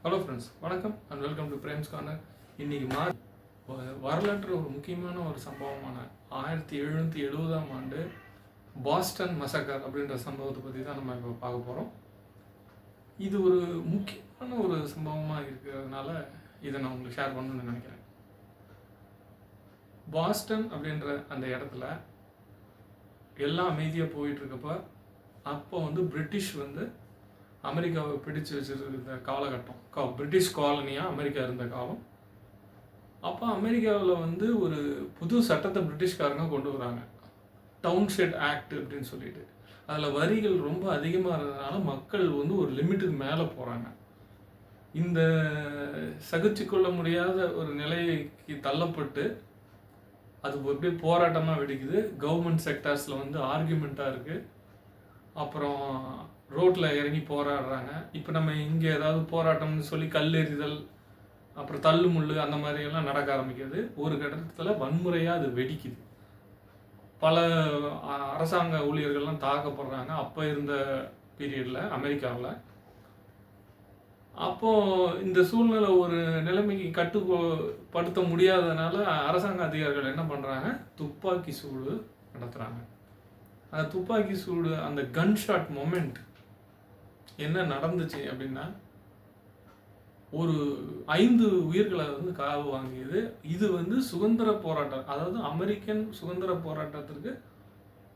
Hello friends, வணக்கம் and welcome to frames corner. இன்றைக்கி வரலாற்று ஒரு முக்கியமான ஒரு சம்பவமான 1770ஆம் ஆண்டு பாஸ்டன் மசக்கர் அப்படின்ற சம்பவத்தை பற்றி தான் நம்ம இப்போ பார்க்க போகிறோம். இது ஒரு முக்கியமான ஒரு சம்பவமாக இருக்கிறதுனால இதை நான் உங்களுக்கு ஷேர் பண்ணணும்னு நினைக்கிறேன். பாஸ்டன் அப்படின்ற அந்த இடத்துல எல்லாம் அமைதியாக போயிட்டுருக்கப்ப அப்போ பிரிட்டிஷ் அமெரிக்காவை பிடிச்சு வச்சுருந்த காலகட்டம், பிரிட்டிஷ் காலனியாக அமெரிக்கா இருந்த காலம். அப்போ அமெரிக்காவில் ஒரு புது சட்டத்தை பிரிட்டிஷ்காரங்க கொண்டு வராங்க, டவுன்ஷெட் ஆக்ட் அப்படின்னு சொல்லிட்டு. அதில் வரிகள் ரொம்ப அதிகமாக இருந்ததுனால மக்கள் ஒரு லிமிட்டுக்கு மேலே போகிறாங்க. இந்த சகிச்சு கொள்ள முடியாத ஒரு நிலைக்கு தள்ளப்பட்டு அது அப்படியே போராட்டமாக வெடிக்குது. கவர்மெண்ட் செக்டார்ஸில் ஆர்கியூமெண்ட்டாக இருக்குது. அப்புறம் ரோட்டில் இறங்கி போராடுறாங்க. இப்போ நம்ம இங்கே ஏதாவது போராட்டம்னு சொல்லி கல் எறிதல், அப்புறம் தள்ளு முள்ளு அந்த மாதிரியெல்லாம் நடக்க ஆரம்பிக்குது. ஒரு கட்டத்தில் வன்முறையாக அது வெடிக்குது. பல அரசாங்க ஊழியர்கள்லாம் தாக்கப்படுறாங்க அப்போ இருந்த பீரியடில் அமெரிக்காவில். அப்போது இந்த சூழ்நிலை ஒரு நிலைமைக்கு கட்டுப்படுத்த முடியாததுனால அரசாங்க அதிகாரிகள் என்ன பண்ணுறாங்க, துப்பாக்கி சூடு நடத்துகிறாங்க. அந்த துப்பாக்கி சூடு, அந்த கன் ஷாட் மொமெண்ட் என்ன நடந்துச்சு அப்படின்னா, ஒரு 5 உயிர்களை காவு வாங்கியது. இது சுதந்திர போராட்டம், அதாவது அமெரிக்கன் சுதந்திர போராட்டத்திற்கு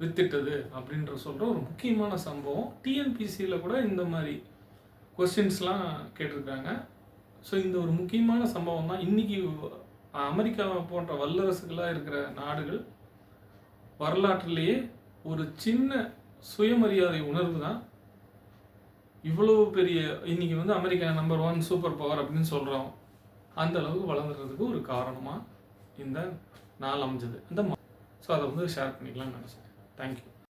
வித்திட்டது அப்படின்ற சொல்கிற ஒரு முக்கியமான சம்பவம். டிஎன்பிசியில் கூட இந்த மாதிரி கொஸ்டின்ஸ்லாம் கேட்டிருக்காங்க. ஸோ இந்த ஒரு முக்கியமான சம்பவம் தான் இன்றைக்கி அமெரிக்கா போன்ற வல்லரசுகளாக இருக்கிற நாடுகள் வரலாற்றிலேயே ஒரு சின்ன சுயமரியாதை உணர்வு தான் இவ்வளோ பெரிய இன்றைக்கி அமெரிக்கா நம்பர் 1 சூப்பர் பவர் அப்படின்னு சொல்கிறோம். அந்த அளவுக்கு வளர்ந்துறதுக்கு ஒரு காரணமாக இந்த நாள் அமைஞ்சது. ஸோ அதை ஷேர் பண்ணிக்கலாம்னு நினச்சேன். தேங்க்யூ.